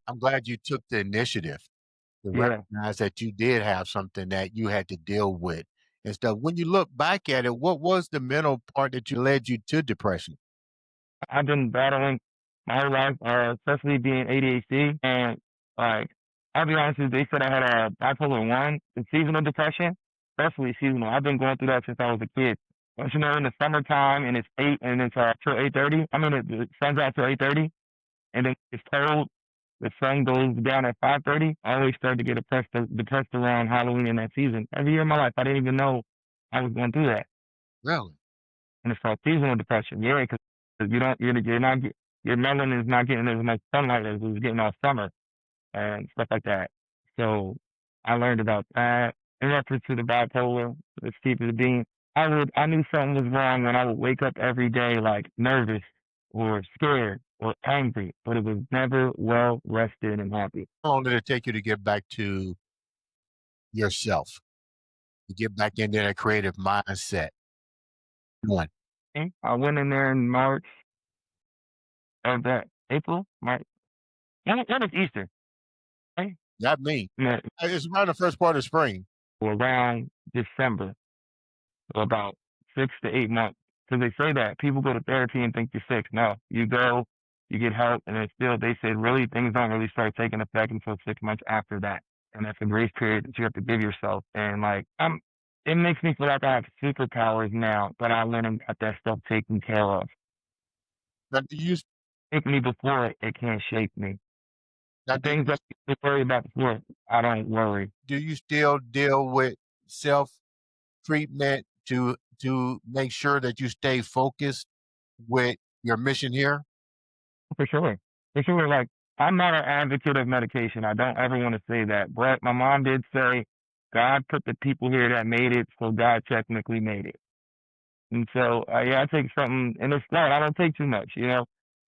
I'm glad you took the initiative to Yeah, recognize that you did have something that you had to deal with and stuff. When you look back at it, what was the mental part that you led you to depression? I've been battling my whole life, especially being ADHD. And like, I'll be honest with you, they said I had a bipolar one, the seasonal depression, especially seasonal. I've been going through that since I was a kid. But you know, in the summertime and it's 8 and it's till 8:30. I mean, the sun's out till 8:30, and then it's cold. The sun goes down at 5:30. I always start to get depressed around Halloween in that season. Every year in my life, I didn't even know I was going through that. Really? And it's called seasonal depression. Yeah, because you don't, you're not, your melanin is not getting as much sunlight as it was getting all summer and stuff like that. So I learned about that in reference to the bipolar, the steep of the being. I knew something was wrong when I would wake up every day like nervous or scared or angry, but it was never well rested and happy. How long did it take you to get back to yourself, to get back into that creative mindset? One. I went in there in March of that April, March. When is Easter? Right? Not me. Yeah, It's around the first part of spring. around December, so about 6 to 8 months. Because they say that people go to therapy and think you're sick. No, you go, you get help, and it's still, they say really things don't really start taking effect until 6 months after that. And that's a grace period that you have to give yourself. And like, it makes me feel like I have superpowers now, but I went and got that stuff taken care of. Now, Take me before it can't shake me. now The things that you worry about before, I don't worry. do you still deal with self treatment to make sure that you stay focused with your mission here? For sure. For sure. Like, I'm not an advocate of medication. I don't ever want to say that. But my mom did say, God put the people here that made it, so God technically made it. And so, yeah, I take something, and it's not, I don't take too much, you know,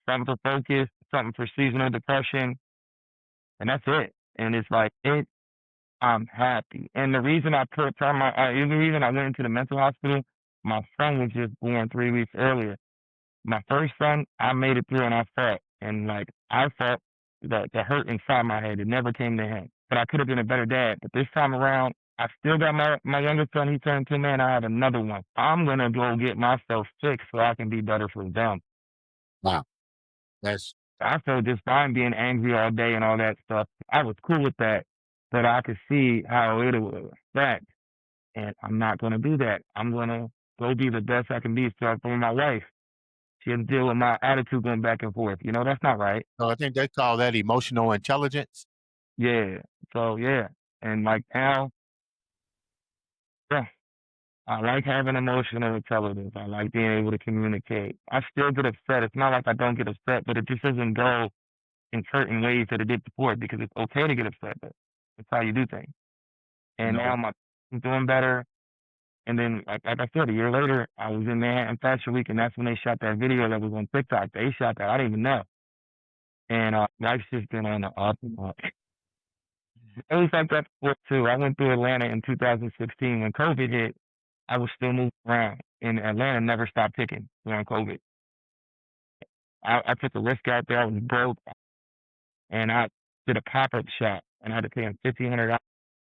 something for focus, something for seasonal depression, and that's it. And it's like, I'm happy. And the reason I put time, the reason I went into the mental hospital, my son was just born 3 weeks earlier. My first son, I made it through and I fought. And like I felt the hurt inside my head. It never came to him. But I could have been a better dad. But this time around, I still got my youngest son, he turned 2, man, I have another one. I'm gonna go get myself fixed so I can be better for them. Wow. That's I felt just fine being angry all day and all that stuff. I was cool with that. But I could see how it would affect. And I'm not gonna do that. I'm gonna go be the best I can be for my wife. She had to deal with my attitude going back and forth. You know, that's not right. so I think they call that emotional intelligence. Yeah. So yeah. And like now, yeah, I like having emotional intelligence. I like being able to communicate. I still get upset. It's not like I don't get upset, but it just doesn't go in certain ways that it did before because it's okay to get upset, but it's how you do things. You And know, now I'm doing better. And then, like I said, a year later, I was in Manhattan Fashion Week, and that's when they shot that video that was on TikTok. They shot that. I didn't even know. And life's just been on the up and up. It was like that before too. I went through Atlanta in 2016 when COVID hit. I was still moving around, and Atlanta never stopped ticking during COVID. I took a risk out there. I was broke, and I did a pop up shop, and I had to pay them $1,500.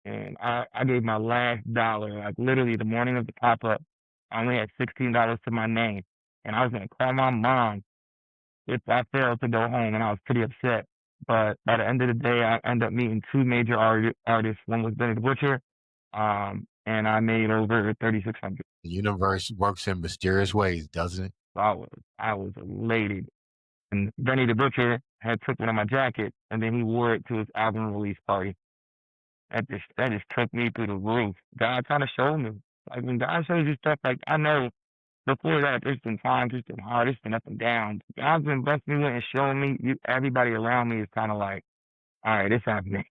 And I gave my last dollar, like literally the morning of the pop up. I only had $16 to my name, and I was gonna call my mom if I failed to go home, and I was pretty upset. But by the end of the day, I ended up meeting two major artists. One was Benny the Butcher, and I made over 3,600. the universe works in mysterious ways, doesn't it? So I was elated. And Benny the Butcher had took one of my jackets, and then he wore it to his album release party. That just took me through the roof. God kind of showed me, like when God shows you stuff, like I know before that, there's been times, it's been hard, it's been up and down. God's been blessing me with and showing me, everybody around me is kind of like, all right, it's happening.